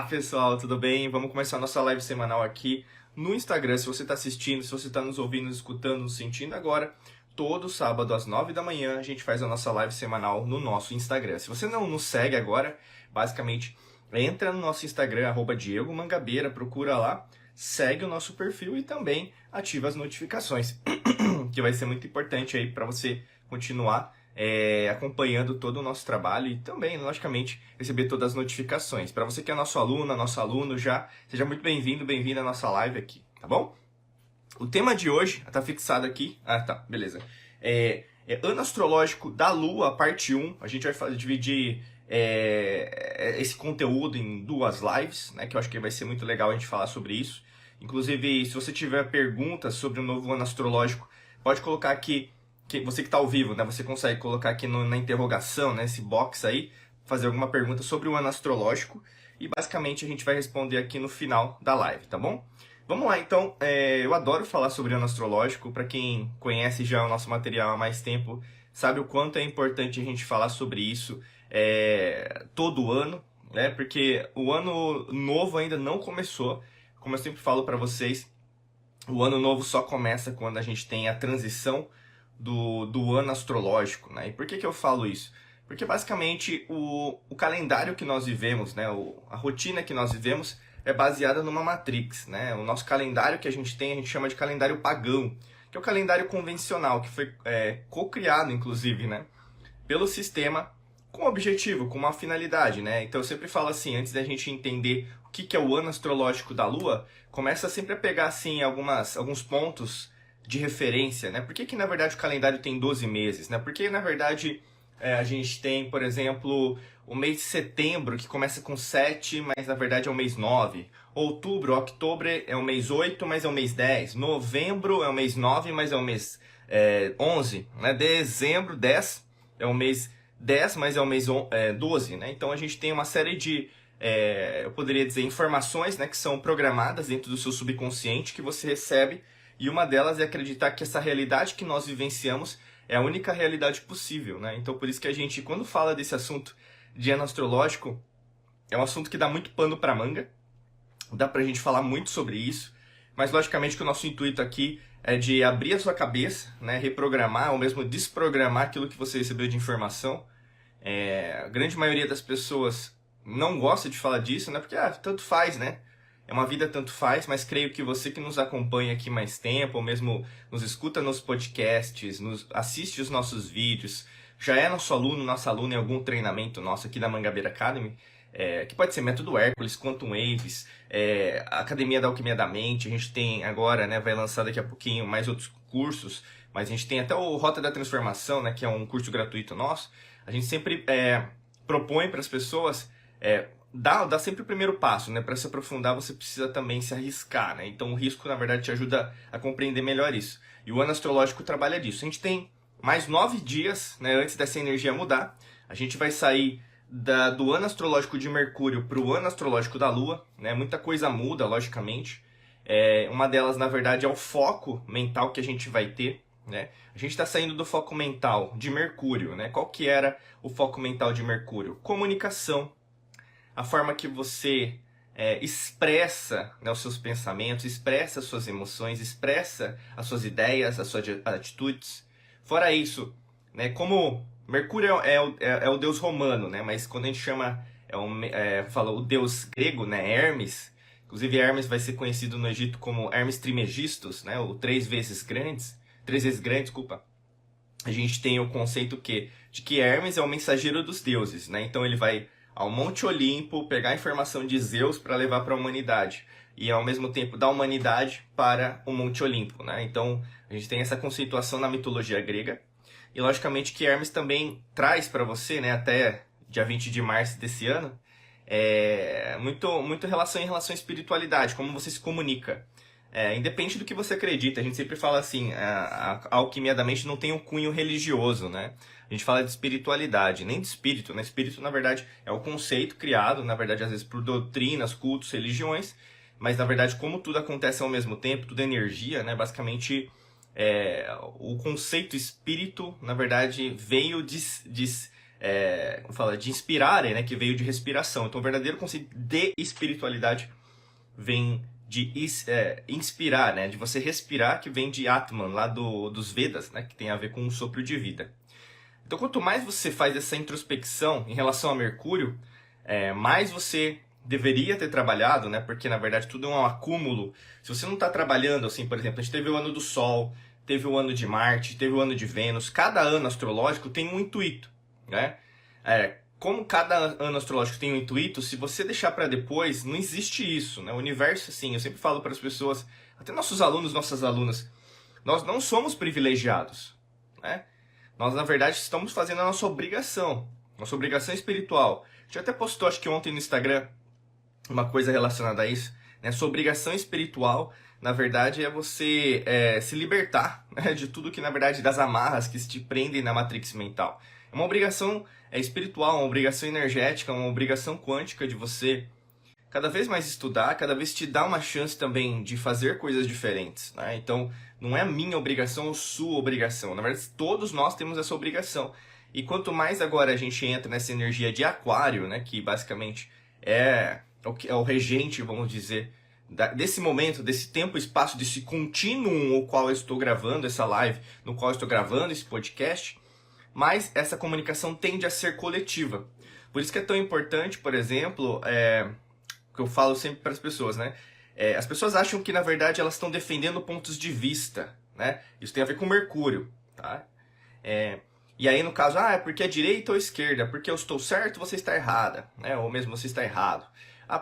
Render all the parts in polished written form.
Pessoal, tudo bem? Vamos começar a nossa live semanal aqui no Instagram. Se você está assistindo, se você está nos ouvindo, nos escutando, nos sentindo agora, todo sábado às 9 da manhã a gente faz a nossa live semanal no nosso Instagram. Se você não nos segue agora, basicamente entra no nosso Instagram, @Diego Mangabeira, procura lá, segue o nosso perfil e também ativa as notificações, que vai ser muito importante aí para você continuar acompanhando todo o nosso trabalho e também, logicamente, receber todas as notificações. Para você que é nosso aluno, nosso aluno já, seja muito bem-vindo, bem-vinda à nossa live aqui, tá bom? O tema de hoje, tá fixado aqui, beleza. Ano Astrológico da Lua, parte 1, a gente vai dividir esse conteúdo em 2 lives, né, que eu acho que vai ser muito legal a gente falar sobre isso. Inclusive, se você tiver perguntas sobre o novo ano astrológico, pode colocar aqui, você que está ao vivo, né, você consegue colocar aqui na interrogação, nesse box aí, fazer alguma pergunta sobre o ano astrológico e basicamente a gente vai responder aqui no final da live, tá bom? Vamos lá, então, eu adoro falar sobre o ano astrológico, para quem conhece já o nosso material há mais tempo, sabe o quanto é importante a gente falar sobre isso todo ano, né, porque o ano novo ainda não começou, como eu sempre falo para vocês, o ano novo só começa quando a gente tem a transição do ano astrológico, né? E por que eu falo isso? Porque basicamente o calendário que nós vivemos, né? A rotina que nós vivemos é baseada numa matrix, né? O nosso calendário que a gente tem, a gente chama de calendário pagão, que é o calendário convencional, que foi co-criado, inclusive, né? Pelo sistema com um objetivo, com uma finalidade, né? Então eu sempre falo assim, antes da gente entender o que é o ano astrológico da Lua, começa sempre a pegar assim alguns pontos de referência, né? Por que na verdade o calendário tem 12 meses, né? Porque na verdade a gente tem, por exemplo, o mês de setembro que começa com 7, mas na verdade é o mês 9. Outubro, outubro é o mês 8, mas é o mês 10. Novembro é o mês 9, mas é o mês 11. Né? Dezembro, 10, é o mês 10, mas é o mês 12. Né? Então a gente tem uma série de, eu poderia dizer, informações, né, que são programadas dentro do seu subconsciente que você recebe. E uma delas é acreditar que essa realidade que nós vivenciamos é a única realidade possível, né? Então por isso que a gente, quando fala desse assunto de ano astrológico, é um assunto que dá muito pano para manga, dá pra gente falar muito sobre isso, mas logicamente que o nosso intuito aqui é de abrir a sua cabeça, né? Reprogramar ou mesmo desprogramar aquilo que você recebeu de informação. A grande maioria das pessoas não gosta de falar disso, né? Porque tanto faz, né? É uma vida tanto faz, mas creio que você que nos acompanha aqui mais tempo, ou mesmo nos escuta nos podcasts, assiste os nossos vídeos, já é nosso aluno, nossa aluna em algum treinamento nosso aqui da Mangabeira Academy, que pode ser Método Hércules, Quantum Waves, a Academia da Alquimia da Mente, a gente tem agora, né, vai lançar daqui a pouquinho mais outros cursos, mas a gente tem até o Rota da Transformação, né, que é um curso gratuito nosso. A gente sempre propõe para as pessoas... Dá sempre o primeiro passo, né? Para se aprofundar, você precisa também se arriscar, né? Então o risco, na verdade, te ajuda a compreender melhor isso. E o ano astrológico trabalha disso. A gente tem mais 9 dias, né, antes dessa energia mudar. A gente vai sair do ano astrológico de Mercúrio para o ano astrológico da Lua, né? Muita coisa muda, logicamente. Uma delas, na verdade, é o foco mental que a gente vai ter, né? A gente está saindo do foco mental de Mercúrio, né? Qual que era o foco mental de Mercúrio? Comunicação. A forma que você expressa, né, os seus pensamentos, expressa as suas emoções, expressa as suas ideias, as suas atitudes. Fora isso, né, como Mercúrio é o deus romano, né, mas quando a gente chama, fala o deus grego, né, Hermes, inclusive Hermes vai ser conhecido no Egito como Hermes Trismegistus, né, ou três vezes grande, desculpa. A gente tem o conceito de que Hermes é o mensageiro dos deuses, né, então ele vai ao Monte Olimpo, pegar a informação de Zeus para levar para a humanidade. E ao mesmo tempo da humanidade para o Monte Olimpo, né? Então a gente tem essa conceituação na mitologia grega. E logicamente que Hermes também traz para você, né, até dia 20 de março desse ano, muito relação em relação à espiritualidade, como você se comunica. Independente do que você acredita, a gente sempre fala assim, a alquimia da mente não tem um cunho religioso, né? A gente fala de espiritualidade, nem de espírito, né? Espírito, na verdade, é o conceito criado, na verdade, às vezes por doutrinas, cultos, religiões, mas, na verdade, como tudo acontece ao mesmo tempo, tudo é energia, né? Basicamente, o conceito espírito, na verdade, veio como fala, de inspirare, né, que veio de respiração. Então o verdadeiro conceito de espiritualidade vem de inspirar, né, de você respirar, que vem de Atman, lá dos Vedas, né, que tem a ver com o sopro de vida. Então quanto mais você faz essa introspecção em relação a Mercúrio, mais você deveria ter trabalhado, né, porque na verdade tudo é um acúmulo. Se você não está trabalhando, assim, por exemplo, a gente teve o ano do Sol, teve o ano de Marte, teve o ano de Vênus, cada ano astrológico tem um intuito, né? Como cada ano astrológico tem um intuito, se você deixar para depois, não existe isso, né? O universo, assim, eu sempre falo para as pessoas, até nossos alunos, nossas alunas, nós não somos privilegiados, né? Nós, na verdade, estamos fazendo a nossa obrigação espiritual. A gente até postou, acho que ontem no Instagram, uma coisa relacionada a isso, né? Sua obrigação espiritual, na verdade, é você se libertar, né, de tudo que, na verdade, das amarras que te prendem na matrix mental. É uma obrigação espiritual, uma obrigação energética, uma obrigação quântica de você cada vez mais estudar, cada vez te dar uma chance também de fazer coisas diferentes, né? Então, não é a minha obrigação ou sua obrigação. Na verdade, todos nós temos essa obrigação. E quanto mais agora a gente entra nessa energia de aquário, né, que basicamente é o regente, vamos dizer, desse momento, desse tempo, espaço, desse contínuo no qual eu estou gravando essa live, no qual eu estou gravando esse podcast, mas essa comunicação tende a ser coletiva. Por isso que é tão importante, por exemplo, que eu falo sempre para as pessoas, né? As pessoas acham que, na verdade, elas estão defendendo pontos de vista, né? Isso tem a ver com Mercúrio, tá? E aí, no caso, é porque é direita ou esquerda? Porque eu estou certo, você está errada, né? Ou mesmo você está errado.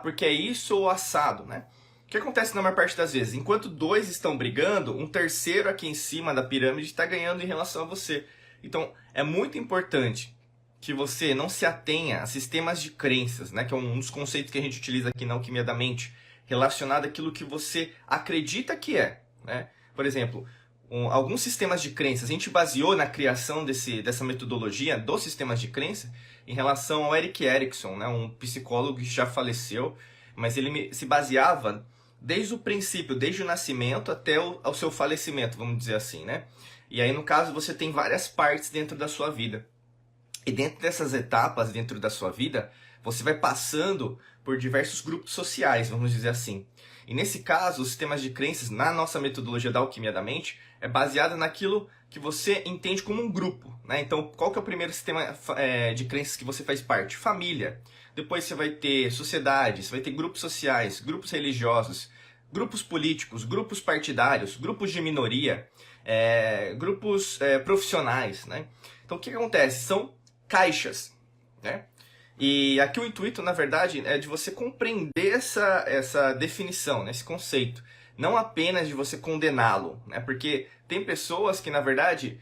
Porque é isso ou assado, né? O que acontece na maior parte das vezes? Enquanto dois estão brigando, um terceiro aqui em cima da pirâmide está ganhando em relação a você. Então, é muito importante que você não se atenha a sistemas de crenças, né? Que é um dos conceitos que a gente utiliza aqui na Alquimia da Mente, relacionado àquilo que você acredita que é, né? Por exemplo, alguns sistemas de crenças, a gente baseou na criação dessa metodologia dos sistemas de crença em relação ao Erik Erikson, né? Um psicólogo que já faleceu, mas ele se baseava desde o princípio, desde o nascimento até ao seu falecimento, vamos dizer assim, né? E aí, no caso, você tem várias partes dentro da sua vida. E dentro dessas etapas, dentro da sua vida, você vai passando por diversos grupos sociais, vamos dizer assim. E nesse caso, os sistemas de crenças, na nossa metodologia da Alquimia da Mente, é baseado naquilo que você entende como um grupo, né? Então, qual que é o primeiro sistema de crenças que você faz parte? Família. Depois você vai ter sociedade, você vai ter grupos sociais, grupos religiosos, grupos políticos, grupos partidários, grupos de minoria, grupos profissionais, né? Então, o que acontece? São caixas, né? E aqui o intuito, na verdade, é de você compreender essa definição, né? Esse conceito. Não apenas de você condená-lo, né? Porque tem pessoas que, na verdade,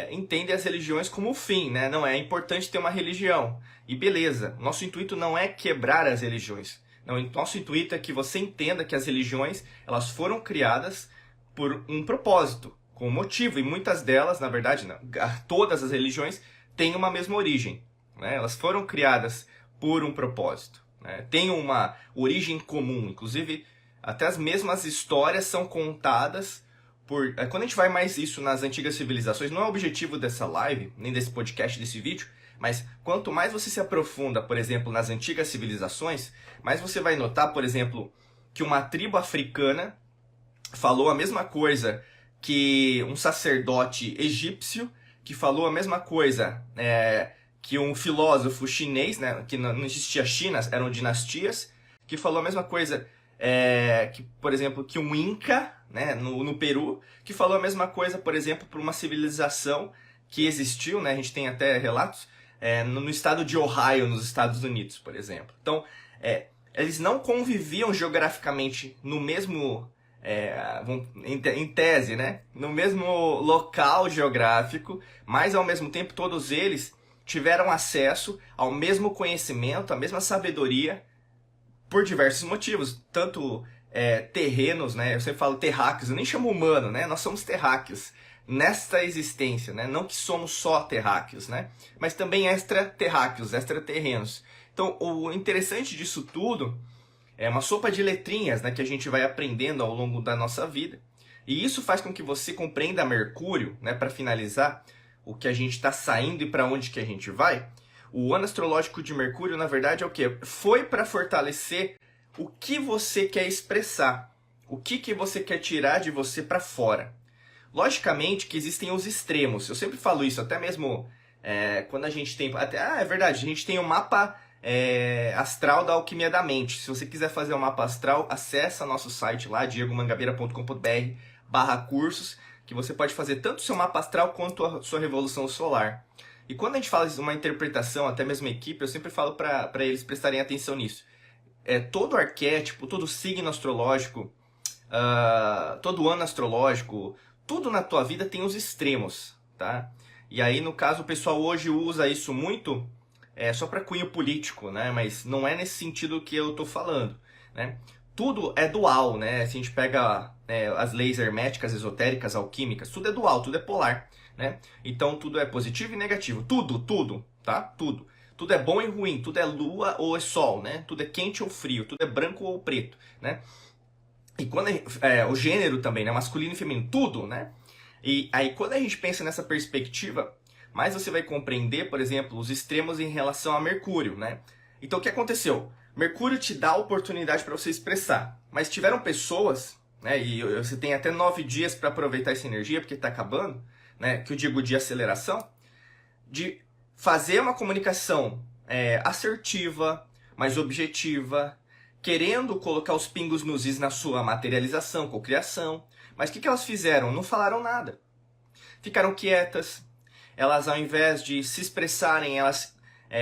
entendem as religiões como fim, né? Não, é importante ter uma religião. E beleza, nosso intuito não é quebrar as religiões. Não, nosso intuito é que você entenda que as religiões, elas foram criadas por um propósito, com um motivo. E muitas delas, na verdade, não, todas as religiões têm uma mesma origem, né? Elas foram criadas por um propósito, né? Têm uma origem comum. Inclusive, até as mesmas histórias são contadas por... Quando a gente vai mais isso nas antigas civilizações, não é o objetivo dessa live, nem desse podcast, desse vídeo, mas quanto mais você se aprofunda, por exemplo, nas antigas civilizações, mais você vai notar, por exemplo, que uma tribo africana falou a mesma coisa que um sacerdote egípcio, que falou a mesma coisa que um filósofo chinês, né, que não existia China, eram dinastias, que falou a mesma coisa que, por exemplo, que um Inca, né, no Peru, que falou a mesma coisa, por exemplo, para uma civilização que existiu, né, a gente tem até relatos, no estado de Ohio, nos Estados Unidos, por exemplo. Então, eles não conviviam geograficamente no mesmo, em tese, né, no mesmo local geográfico, mas ao mesmo tempo todos eles tiveram acesso ao mesmo conhecimento, à mesma sabedoria, por diversos motivos, tanto terrenos, né, eu sempre falo terráqueos, eu nem chamo humano, né, nós somos terráqueos nesta existência, né, não que somos só terráqueos, né, mas também extraterráqueos, extraterrenos. Então, o interessante disso tudo é uma sopa de letrinhas, né, que a gente vai aprendendo ao longo da nossa vida. E isso faz com que você compreenda Mercúrio, né, para finalizar, o que a gente está saindo e para onde que a gente vai, o ano astrológico de Mercúrio, na verdade, é o quê? Foi para fortalecer o que você quer expressar, o que você quer tirar de você para fora. Logicamente que existem os extremos, eu sempre falo isso, até mesmo quando a gente tem... é verdade, a gente tem o mapa astral da Alquimia da Mente. Se você quiser fazer o mapa astral, acessa nosso site lá, diegomangabeira.com.br/cursos, que você pode fazer tanto o seu mapa astral quanto a sua revolução solar. E quando a gente fala de uma interpretação, até mesmo equipe, eu sempre falo para eles prestarem atenção nisso. Todo arquétipo, todo signo astrológico, todo ano astrológico, tudo na tua vida tem os extremos, tá? E aí, no caso, o pessoal hoje usa isso muito só para cunho político, né? Mas não é nesse sentido que eu tô falando, né? Tudo é dual, né? Se a gente pega as leis herméticas, esotéricas, alquímicas, tudo é dual, tudo é polar, né? Então tudo é positivo e negativo, tudo, tá? Tudo. Tudo é bom e ruim, tudo é lua ou é sol, né? Tudo é quente ou frio, tudo é branco ou preto, né? E quando o gênero também, né? Masculino e feminino, tudo, né? E aí quando a gente pensa nessa perspectiva, mais você vai compreender, por exemplo, os extremos em relação a Mercúrio, né? Então o que aconteceu? Mercúrio te dá a oportunidade para você expressar, mas tiveram pessoas, né? E você tem até 9 dias para aproveitar essa energia, porque está acabando, né? Que eu digo de aceleração, de fazer uma comunicação assertiva, mais objetiva, querendo colocar os pingos nos is na sua materialização, cocriação. Mas o que elas fizeram? Não falaram nada. Ficaram quietas. Elas, ao invés de se expressarem, elas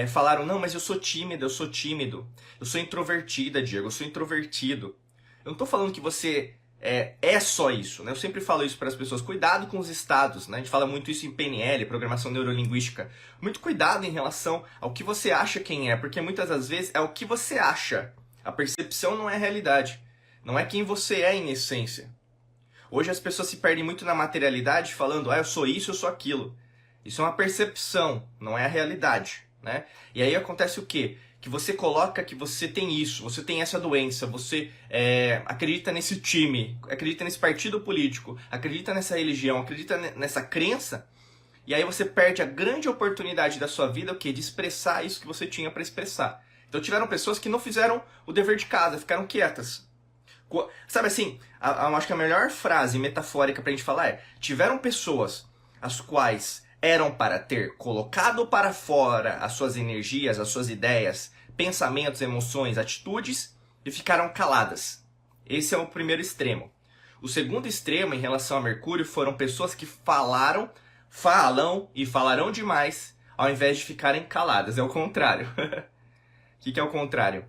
falaram, não, mas eu sou tímida, eu sou tímido. Eu sou introvertida, Diego, eu sou introvertido. Eu não estou falando que você é só isso, né? Eu sempre falo isso para as pessoas. Cuidado com os estados, né? A gente fala muito isso em PNL, Programação Neurolinguística. Muito cuidado em relação ao que você acha quem é, porque muitas das vezes é o que você acha. A percepção não é a realidade. Não é quem você é em essência. Hoje as pessoas se perdem muito na materialidade falando, eu sou isso, eu sou aquilo. Isso é uma percepção, não é a realidade, né? E aí acontece o quê? Que você coloca que você tem isso, você tem essa doença, você acredita nesse time, acredita nesse partido político, acredita nessa religião, acredita nessa crença, e aí você perde a grande oportunidade da sua vida, o quê? De expressar isso que você tinha para expressar. Então tiveram pessoas que não fizeram o dever de casa, ficaram quietas. Sabe assim, eu acho que a melhor frase metafórica pra gente falar tiveram pessoas as quais eram para ter colocado para fora as suas energias, as suas ideias, pensamentos, emoções, atitudes e ficaram caladas. Esse é o primeiro extremo. O segundo extremo em relação a Mercúrio foram pessoas que falam e falarão demais ao invés de ficarem caladas. É o contrário. O que é o contrário?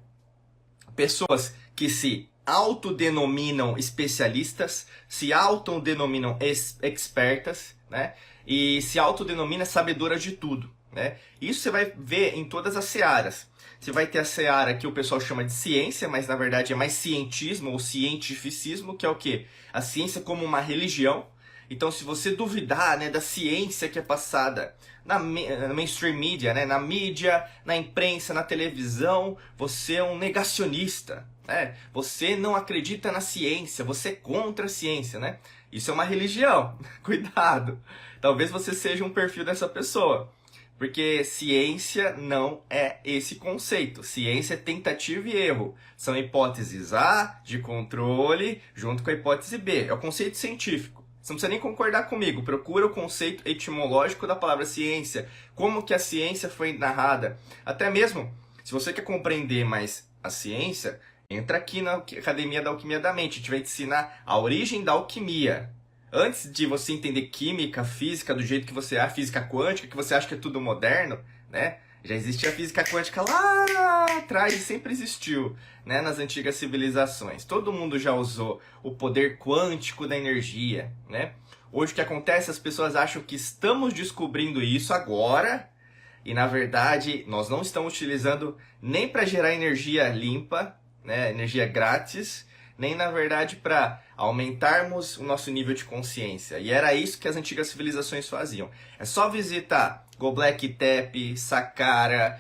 Pessoas que se autodenominam especialistas, se autodenominam expertas, né? E se autodenomina sabedora de tudo, né? Isso você vai ver em todas as searas. Você vai ter a seara que o pessoal chama de ciência, mas na verdade é mais cientismo ou cientificismo, que é o quê? A ciência como uma religião. Então, se você duvidar, né, da ciência que é passada na mainstream media, né, na mídia, na imprensa, na televisão, você é um negacionista, né? Você não acredita na ciência, você é contra a ciência, né? Isso é uma religião. Cuidado. Talvez você seja um perfil dessa pessoa. Porque ciência não é esse conceito. Ciência é tentativa e erro. São hipóteses A de controle junto com a hipótese B. É o conceito científico. Você não precisa nem concordar comigo. Procura o conceito etimológico da palavra ciência. Como que a ciência foi narrada. Até mesmo, se você quer compreender mais a ciência, entra aqui na Academia da Alquimia da Mente. A gente vai te ensinar a origem da alquimia. Antes de você entender química, física, do jeito que você é, física quântica, que você acha que é tudo moderno, né? Já existia a física quântica lá atrás e sempre existiu, né? Nas antigas civilizações. Todo mundo já usou o poder quântico da energia, né? Hoje o que acontece, as pessoas acham que estamos descobrindo isso agora e, na verdade, nós não estamos utilizando nem para gerar energia limpa, né? Energia grátis, nem, na verdade, para aumentarmos o nosso nível de consciência. E era isso que as antigas civilizações faziam. É só visitar Göbekli Tepe, Saqqara,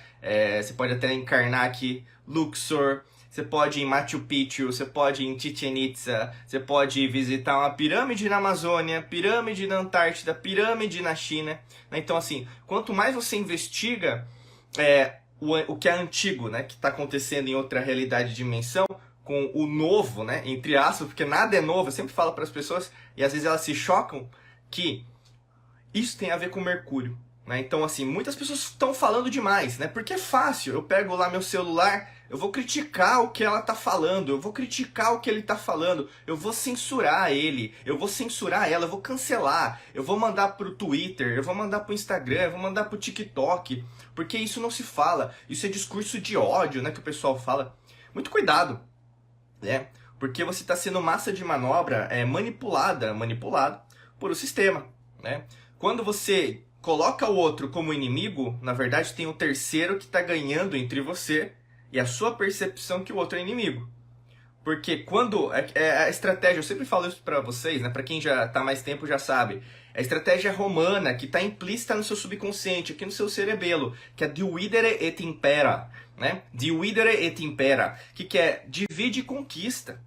você pode até encarnar aqui Luxor. você pode ir em Machu Picchu, você pode ir em Chichen Itza, você pode visitar uma pirâmide na Amazônia, pirâmide na Antártida, pirâmide na China. Então, assim, quanto mais você investiga o que é antigo, né, que está acontecendo em outra realidade de dimensão, com o novo, né, entre aspas, porque nada é novo, eu sempre falo para as pessoas, e às vezes elas se chocam, que isso tem a ver com Mercúrio. Né? Então, assim, muitas pessoas estão falando demais, né? Porque é fácil, eu pego lá meu celular, eu vou criticar o que ela tá falando, eu vou criticar o que ele tá falando, eu vou censurar ele, eu vou censurar ela, eu vou cancelar, eu vou mandar pro Twitter, eu vou mandar pro Instagram, eu vou mandar pro TikTok, porque isso não se fala, isso é discurso de ódio, né, que o pessoal fala. Muito cuidado, né? Porque você está sendo massa de manobra manipulado por o sistema, né? Quando você coloca o outro como inimigo, na verdade tem um terceiro que está ganhando entre você e a sua percepção que o outro é inimigo. Porque quando a estratégia, eu sempre falo isso para vocês, né? Para quem já está mais tempo já sabe, a estratégia romana que está implícita no seu subconsciente, aqui no seu cerebelo, que é dividere et impera, né? Dividere et impera, que é divide e conquista,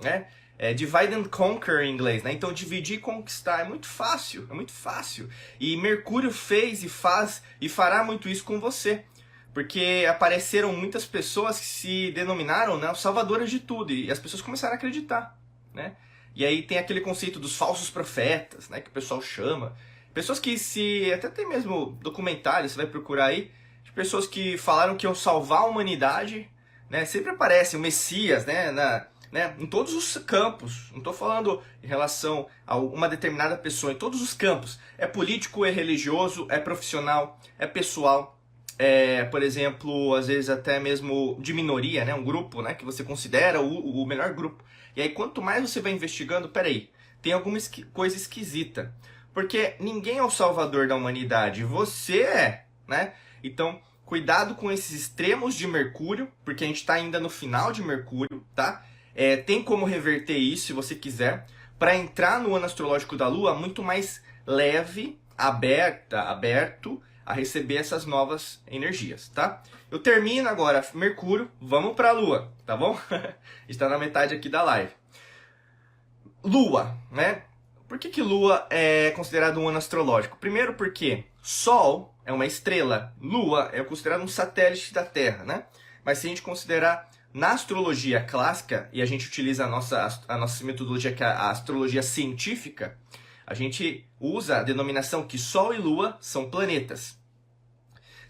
né? Divide and conquer em inglês, né? Então dividir e conquistar é muito fácil, é muito fácil. E Mercúrio fez e faz e fará muito isso com você. Porque apareceram muitas pessoas que se denominaram, né, salvadoras de tudo, e as pessoas começaram a acreditar, né? E aí tem aquele conceito dos falsos profetas, né, que o pessoal chama. Pessoas que até tem mesmo documentário, você vai procurar aí, de pessoas que falaram que iam salvar a humanidade, né? Sempre aparece o Messias, né, em todos os campos. Não estou falando em relação a uma determinada pessoa, em todos os campos. É político, é religioso, é profissional, é pessoal. Por exemplo, às vezes até mesmo de minoria, né? Um grupo, né, que você considera o melhor grupo. E aí quanto mais você vai investigando, peraí, tem alguma coisa esquisita. Porque ninguém é o salvador da humanidade, você é, né? Então, cuidado com esses extremos de Mercúrio, porque a gente está ainda no final de Mercúrio, tá? Tem como reverter isso, se você quiser, para entrar no ano astrológico da Lua muito mais leve, aberto a receber essas novas energias, tá? Eu termino agora Mercúrio, vamos para a Lua, tá bom? Está na metade aqui da live. Lua, né? Por que Lua é considerado um ano astrológico? Primeiro porque Sol é uma estrela, Lua é considerado um satélite da Terra, né? Mas se a gente considerar na astrologia clássica, e a gente utiliza a nossa metodologia, que é a astrologia científica, a gente usa a denominação que Sol e Lua são planetas.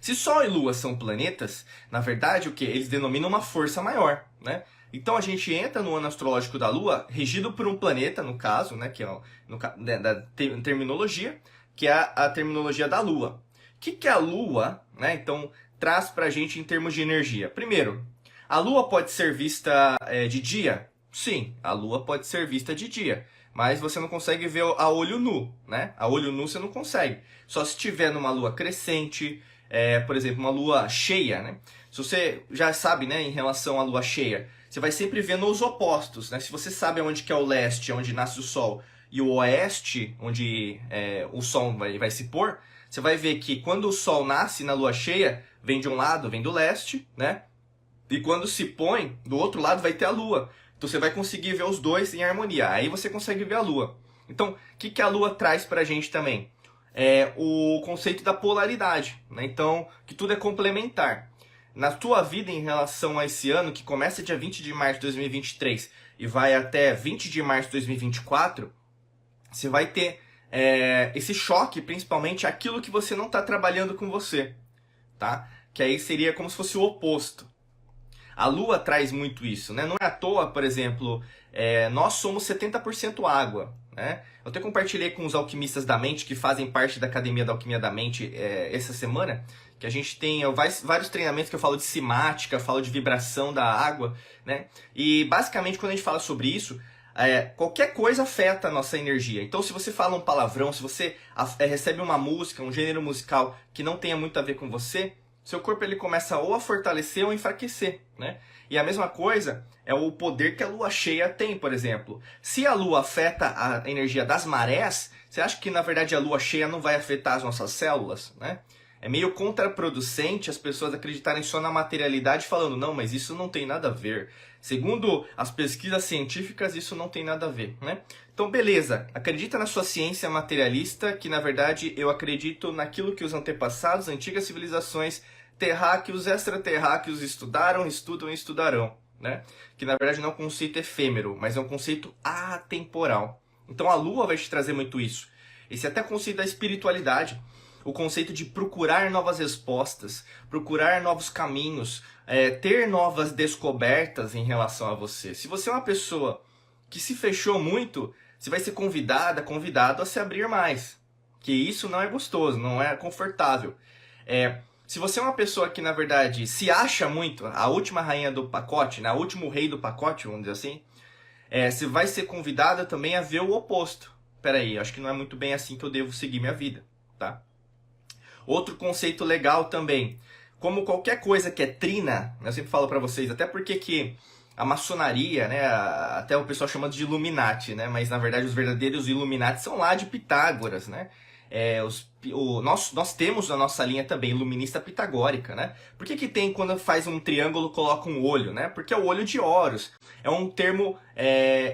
Se Sol e Lua são planetas, na verdade, o que? Eles denominam uma força maior, né? Então a gente entra no ano astrológico da Lua, regido por um planeta, no caso, né, que é da terminologia, que é a terminologia da Lua. O que a Lua, né, então, traz pra gente em termos de energia? Primeiro, a Lua pode ser vista de dia? Sim, a Lua pode ser vista de dia. Mas você não consegue ver a olho nu, né? A olho nu você não consegue. Só se estiver numa Lua crescente, por exemplo, uma Lua cheia, né? Se você já sabe, né, em relação à Lua cheia, você vai sempre ver nos opostos, né? Se você sabe onde que é o leste, onde nasce o Sol, e o oeste, onde o Sol vai se pôr, você vai ver que quando o Sol nasce na Lua cheia, vem de um lado, vem do leste, né? E quando se põe, do outro lado vai ter a Lua. Então você vai conseguir ver os dois em harmonia. Aí você consegue ver a Lua. Então, o que a Lua traz pra gente também? O conceito da polaridade, né? Então, que tudo é complementar. Na tua vida em relação a esse ano, que começa dia 20 de março de 2023 e vai até 20 de março de 2024, você vai ter esse choque, principalmente aquilo que você não está trabalhando com você, tá? Que aí seria como se fosse o oposto. A Lua traz muito isso, né? Não é à toa, por exemplo, nós somos 70% água, né? Eu até compartilhei com os alquimistas da mente, que fazem parte da Academia da Alquimia da Mente essa semana, que a gente tem vários treinamentos que eu falo de cimática, falo de vibração da água, né? E basicamente quando a gente fala sobre isso, qualquer coisa afeta a nossa energia. Então se você fala um palavrão, se você recebe uma música, um gênero musical que não tenha muito a ver com você, seu corpo ele começa ou a fortalecer ou a enfraquecer, né? E a mesma coisa é o poder que a lua cheia tem, por exemplo. Se a lua afeta a energia das marés, você acha que na verdade a lua cheia não vai afetar as nossas células, né? É meio contraproducente as pessoas acreditarem só na materialidade falando, não, mas isso não tem nada a ver. Segundo as pesquisas científicas, isso não tem nada a ver, né? Então, beleza, acredita na sua ciência materialista, que na verdade eu acredito naquilo que os antepassados, antigas civilizações, terráqueos, extraterráqueos estudaram, estudam e estudarão, né? Que na verdade não é um conceito efêmero, mas é um conceito atemporal. Então a Lua vai te trazer muito isso. Esse é até conceito da espiritualidade, o conceito de procurar novas respostas, procurar novos caminhos, ter novas descobertas em relação a você. Se você é uma pessoa que se fechou muito, você vai ser convidado a se abrir mais. Que isso não é gostoso, não é confortável. Se você é uma pessoa que, na verdade, se acha muito, a última rainha do pacote, né, o último rei do pacote, vamos dizer assim, você vai ser convidada também a ver o oposto. Peraí, acho que não é muito bem assim que eu devo seguir minha vida, tá? Outro conceito legal também, como qualquer coisa que é trina, eu sempre falo pra vocês, até porque que a maçonaria, né, até o pessoal chama de Illuminati, né, mas na verdade os verdadeiros Illuminati são lá de Pitágoras, né? Nós temos na nossa linha também iluminista pitagórica, né? Por que tem quando faz um triângulo coloca um olho, né? Porque é o olho de Horus. É um termo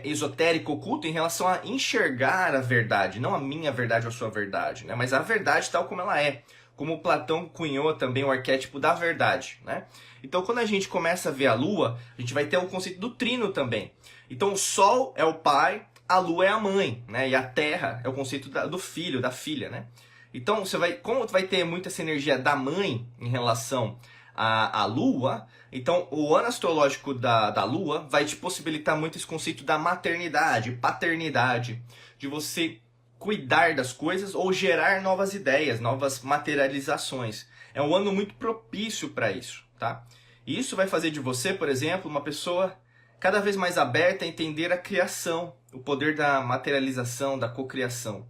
esotérico oculto em relação a enxergar a verdade, não a minha verdade ou a sua verdade, né? Mas a verdade tal como ela é. Como Platão cunhou também o arquétipo da verdade, né? Então quando a gente começa a ver a Lua, a gente vai ter o conceito do trino também. Então o Sol é o pai, a Lua é a mãe, né? E a Terra é o conceito do filho, da filha, né? Então, como vai ter muito essa energia da mãe em relação à Lua, então o ano astrológico da Lua vai te possibilitar muito esse conceito da maternidade, paternidade, de você cuidar das coisas ou gerar novas ideias, novas materializações. É um ano muito propício para isso, tá? E isso vai fazer de você, por exemplo, uma pessoa cada vez mais aberta a entender a criação, o poder da materialização, da cocriação.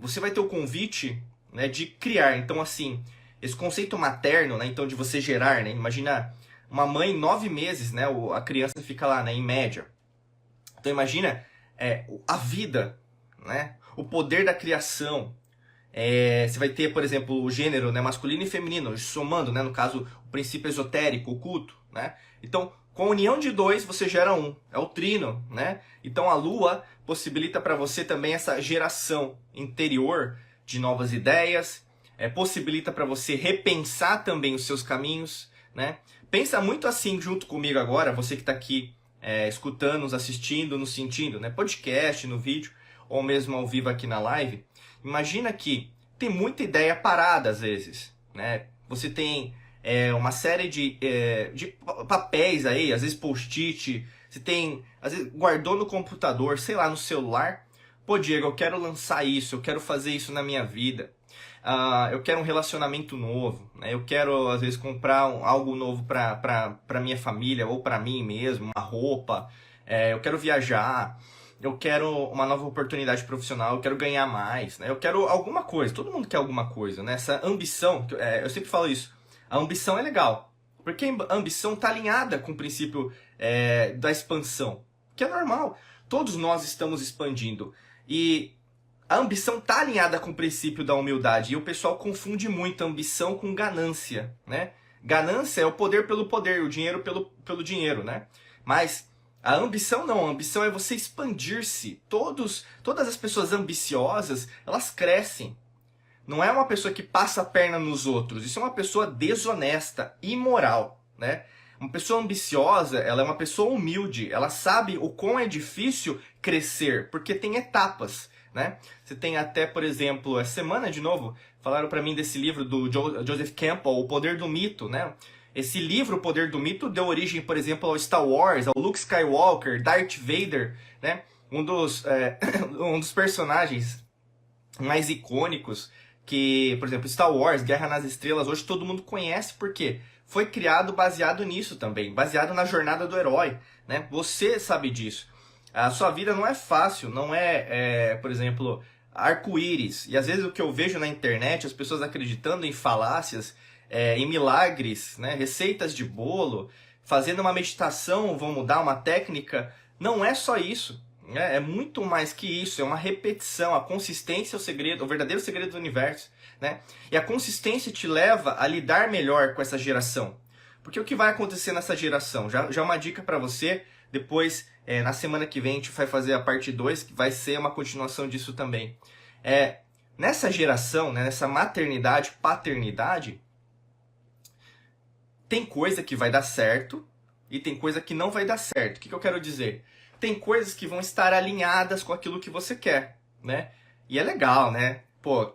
Você vai ter o convite, né, de criar. Então, assim, esse conceito materno, né, então de você gerar, né, imagina uma mãe 9 meses, né, a criança fica lá, né, em média. Então, imagina a vida, né, o poder da criação. Você vai ter, por exemplo, o gênero, né, masculino e feminino, somando, né, no caso, o princípio esotérico, oculto, né? Então, com a união de dois, você gera um. É o trino, né? Então a Lua possibilita para você também essa geração interior de novas ideias, possibilita para você repensar também os seus caminhos, né? Pensa muito assim junto comigo agora, você que está aqui escutando, nos assistindo, nos sentindo, né? Podcast, no vídeo, ou mesmo ao vivo aqui na live. Imagina que tem muita ideia parada às vezes, né? Você tem uma série de papéis aí, às vezes post-it, você tem, às vezes guardou no computador, sei lá, no celular. Pô, Diego, eu quero lançar isso, eu quero fazer isso na minha vida. Eu quero um relacionamento novo, né? Eu quero, às vezes, comprar algo novo pra minha família ou pra mim mesmo, uma roupa. Eu quero viajar. Eu quero uma nova oportunidade profissional, eu quero ganhar mais, né? Eu quero alguma coisa, todo mundo quer alguma coisa, né? Essa ambição, eu sempre falo isso, a ambição é legal, porque a ambição está alinhada com o princípio da expansão, que é normal, todos nós estamos expandindo, e a ambição está alinhada com o princípio da humildade, e o pessoal confunde muito a ambição com ganância, né? Ganância é o poder pelo poder, o dinheiro pelo dinheiro, né? Mas a ambição não, a ambição é você expandir-se. Todas as pessoas ambiciosas, elas crescem. Não é uma pessoa que passa a perna nos outros, isso é uma pessoa desonesta, imoral, né? Uma pessoa ambiciosa, ela é uma pessoa humilde, ela sabe o quão é difícil crescer, porque tem etapas, né? Você tem até, por exemplo, essa semana, de novo, falaram para mim desse livro do Joseph Campbell, O Poder do Mito, né? Esse livro, O Poder do Mito, deu origem, por exemplo, ao Star Wars, ao Luke Skywalker, Darth Vader, né? Um dos personagens mais icônicos que, por exemplo, Star Wars, Guerra nas Estrelas, hoje todo mundo conhece, porque foi criado baseado nisso também, baseado na jornada do herói, né? Você sabe disso. A sua vida não é fácil, não por exemplo, arco-íris. E às vezes o que eu vejo na internet, as pessoas acreditando em falácias, em milagres, né? Receitas de bolo, fazendo uma meditação, vão mudar uma técnica. Não é só isso, É muito mais que isso, é uma repetição. A consistência é o segredo, o verdadeiro segredo do universo, né? E a consistência te leva a lidar melhor com essa geração. Porque o que vai acontecer nessa geração? Já uma dica para você, depois, na semana que vem, a gente vai fazer a parte 2, que vai ser uma continuação disso também. Nessa geração, né, nessa maternidade, paternidade, tem coisa que vai dar certo e tem coisa que não vai dar certo. O que eu quero dizer? Tem coisas que vão estar alinhadas com aquilo que você quer, né? E é legal, né? Pô,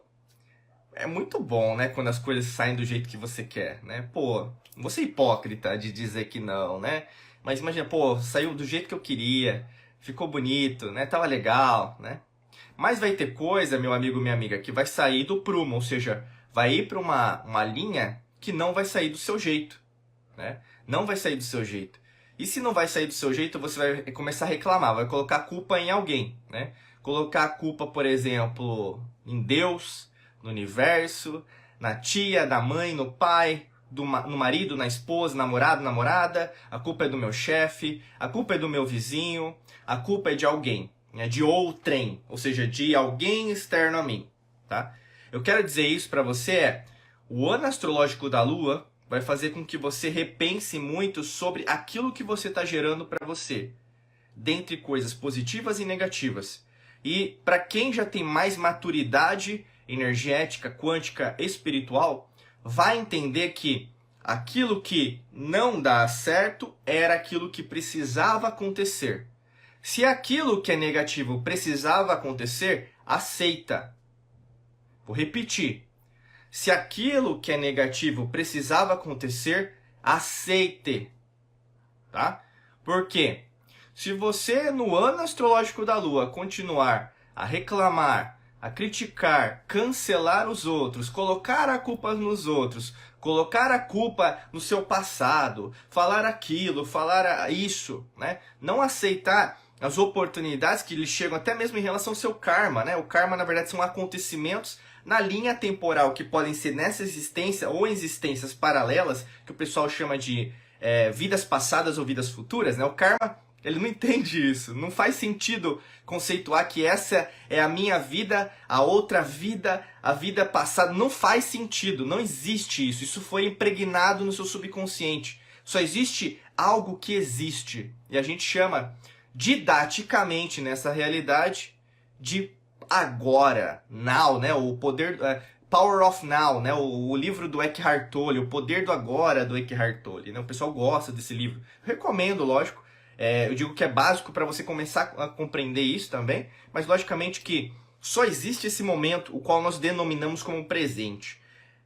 é muito bom, né? Quando as coisas saem do jeito que você quer, né? Pô, não vou ser hipócrita de dizer que não, né? Mas imagina, pô, saiu do jeito que eu queria, ficou bonito, né? Tava legal, né? Mas vai ter coisa, meu amigo, minha amiga, que vai sair do prumo, ou seja, vai ir para uma linha que não vai sair do seu jeito, né? Não vai sair do seu jeito. E se não vai sair do seu jeito, você vai começar a reclamar, vai colocar a culpa em alguém, né? Colocar a culpa, por exemplo, em Deus, no universo, na tia, na mãe, no pai, no marido, na esposa, namorado, namorada. A culpa é do meu chefe, a culpa é do meu vizinho, a culpa é de alguém, né? De outrem, ou seja, de alguém externo a mim, tá? Eu quero dizer isso para você, o ano astrológico da Lua vai fazer com que você repense muito sobre aquilo que você está gerando para você, dentre coisas positivas e negativas. E para quem já tem mais maturidade energética, quântica, espiritual, vai entender que aquilo que não dá certo era aquilo que precisava acontecer. Se aquilo que é negativo precisava acontecer, aceita. Vou repetir. Se aquilo que é negativo precisava acontecer, aceite, tá? Por quê? Se você, no ano astrológico da Lua, continuar a reclamar, a criticar, cancelar os outros, colocar a culpa nos outros, colocar a culpa no seu passado, falar aquilo, falar isso, né? Não aceitar as oportunidades que lhe chegam até mesmo em relação ao seu karma, né? O karma, na verdade, são acontecimentos na linha temporal que podem ser nessa existência ou em existências paralelas, que o pessoal chama de vidas passadas ou vidas futuras, né? O karma, ele não entende isso. Não faz sentido conceituar que essa é a minha vida, a outra vida, a vida passada. Não faz sentido, não existe isso. Isso foi impregnado no seu subconsciente. Só existe algo que existe. E a gente chama didaticamente nessa realidade de agora, now, né? O poder, Power of Now, né? O livro do Eckhart Tolle, o poder do agora do Eckhart Tolle, né? O pessoal gosta desse livro. Eu recomendo, lógico. Eu digo que é básico para você começar a compreender isso também, mas logicamente que só existe esse momento, o qual nós denominamos como presente.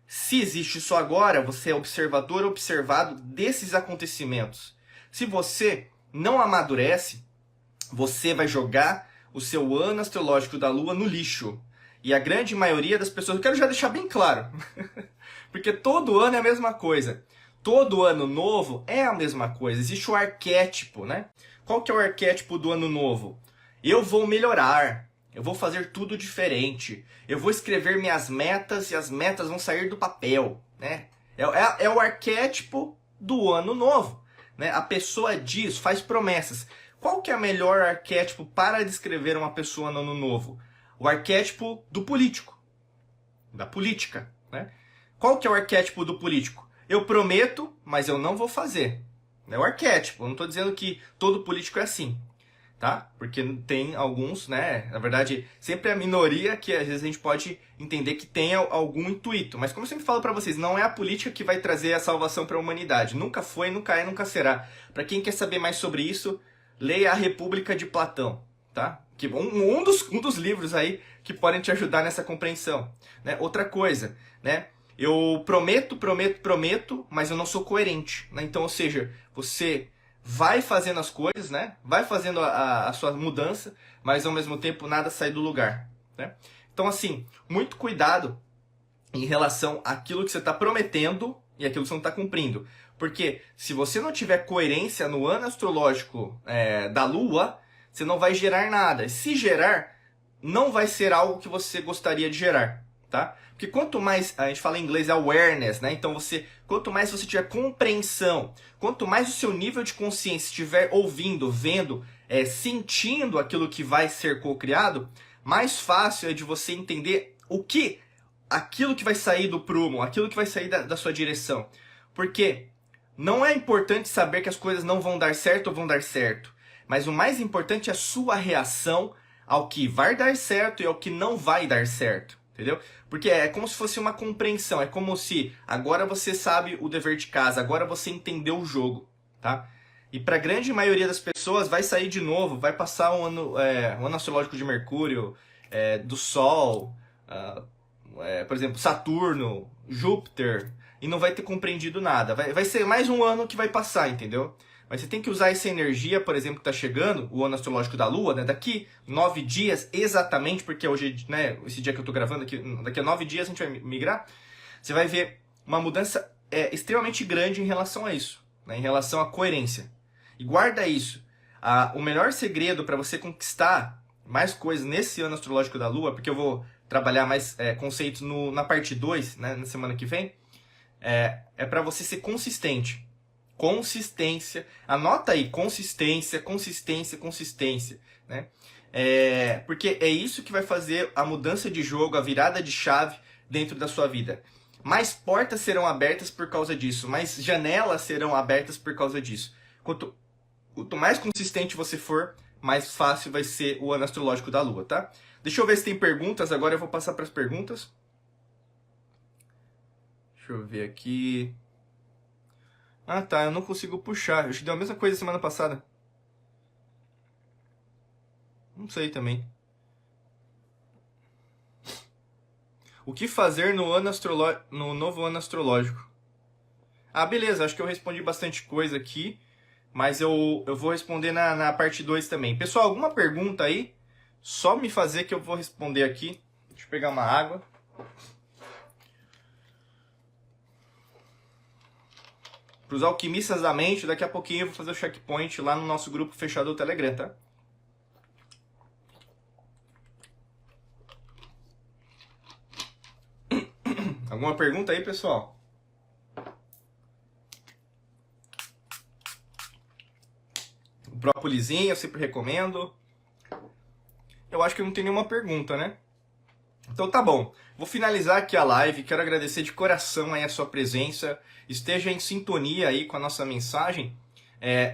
Se existe só agora, você é observador observado desses acontecimentos. Se você não amadurece, você vai jogar o seu ano astrológico da Lua no lixo. E a grande maioria das pessoas, eu quero já deixar bem claro, porque todo ano é a mesma coisa. Todo ano novo é a mesma coisa. Existe o arquétipo, né? Qual que é o arquétipo do ano novo? Eu vou melhorar. Eu vou fazer tudo diferente. Eu vou escrever minhas metas e as metas vão sair do papel, né? É o arquétipo do ano novo, né? A pessoa diz, faz promessas. Qual que é o melhor arquétipo para descrever uma pessoa no ano novo? O arquétipo do político, da política, né? Qual que é o arquétipo do político? Eu prometo, mas eu não vou fazer. É o arquétipo. Eu não estou dizendo que todo político é assim, tá? Porque tem alguns, né? Na verdade, sempre é a minoria que às vezes a gente pode entender que tem algum intuito. Mas como eu sempre falo para vocês, não é a política que vai trazer a salvação para a humanidade. Nunca foi, nunca é, nunca será. Para quem quer saber mais sobre isso, leia A República de Platão, tá? Que um dos livros aí que podem te ajudar nessa compreensão, né? Outra coisa, né? Eu prometo, mas eu não sou coerente, né? Então, ou seja, você vai fazendo as coisas, né? Vai fazendo a sua mudança, mas ao mesmo tempo nada sai do lugar, né? Então, assim, muito cuidado em relação àquilo que você está prometendo e aquilo que você não está cumprindo. Porque se você não tiver coerência no ano astrológico da Lua, você não vai gerar nada. Se gerar, não vai ser algo que você gostaria de gerar, tá? Porque quanto mais, a gente fala em inglês awareness, né? Então quanto mais você tiver compreensão, quanto mais o seu nível de consciência estiver ouvindo, vendo sentindo aquilo que vai ser co-criado, mais fácil é de você entender aquilo que vai sair do prumo, aquilo que vai sair da sua direção. Porque não é importante saber que as coisas não vão dar certo ou vão dar certo, mas o mais importante é a sua reação ao que vai dar certo e ao que não vai dar certo, entendeu? Porque é como se fosse uma compreensão, é como se agora você sabe o dever de casa, agora você entendeu o jogo, tá? E para a grande maioria das pessoas vai sair de novo, vai passar um ano astrológico de Mercúrio, do Sol, por exemplo, Saturno, Júpiter, e não vai ter compreendido nada. Vai ser mais um ano que vai passar, entendeu? Mas você tem que usar essa energia, por exemplo, que está chegando, o ano astrológico da Lua, né? Daqui 9 dias, exatamente, porque hoje, né, esse dia que eu estou gravando aqui, daqui a 9 dias a gente vai migrar, você vai ver uma mudança extremamente grande em relação a isso, né? Em relação à coerência. E guarda isso. O melhor segredo para você conquistar mais coisas nesse ano astrológico da Lua, porque eu vou trabalhar mais conceitos na parte 2, né, na semana que vem, é para você ser consistente. Consistência. Anota aí, consistência, consistência, consistência, né? Porque é isso que vai fazer a mudança de jogo, a virada de chave dentro da sua vida. Mais portas serão abertas por causa disso, mais janelas serão abertas por causa disso. Quanto mais consistente você for, mais fácil vai ser o ano astrológico da Lua, tá? Deixa eu ver se tem perguntas, agora eu vou passar para as perguntas. Deixa eu ver aqui. Ah, tá, eu não consigo puxar. Eu te dei a mesma coisa semana passada. Não sei também. O que fazer no novo ano astrológico? Ah, beleza, acho que eu respondi bastante coisa aqui, mas eu vou responder na parte 2 também. Pessoal, alguma pergunta aí? Só me fazer que eu vou responder aqui. Deixa eu pegar uma água. Para os alquimistas da mente, daqui a pouquinho eu vou fazer o checkpoint lá no nosso grupo fechado do Telegram, tá? Alguma pergunta aí, pessoal? O própolizinho eu sempre recomendo. Eu acho que não tem nenhuma pergunta, né? Então tá bom. Vou finalizar aqui a live. Quero agradecer de coração aí a sua presença. Esteja em sintonia aí com a nossa mensagem.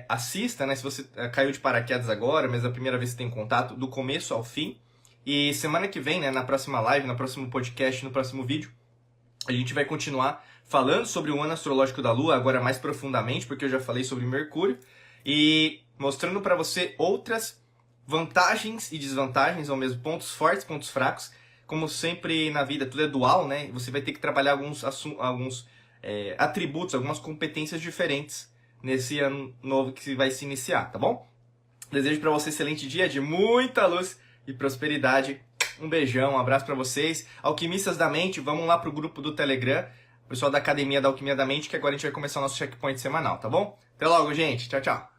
Assista, né? Se você caiu de paraquedas agora, mas é a primeira vez que tem contato, do começo ao fim. E semana que vem, né, na próxima live, no próximo podcast, no próximo vídeo, a gente vai continuar falando sobre o ano astrológico da Lua, agora mais profundamente, porque eu já falei sobre Mercúrio, e mostrando para você outras vantagens e desvantagens, ao mesmo pontos fortes, pontos fracos. Como sempre na vida, tudo é dual, né? Você vai ter que trabalhar alguns atributos, algumas competências diferentes nesse ano novo que vai se iniciar, tá bom? Desejo para você um excelente dia de muita luz e prosperidade. Um beijão, um abraço para vocês. Alquimistas da Mente, vamos lá pro grupo do Telegram, o pessoal da Academia da Alquimia da Mente, que agora a gente vai começar o nosso checkpoint semanal, tá bom? Até logo, gente. Tchau, tchau.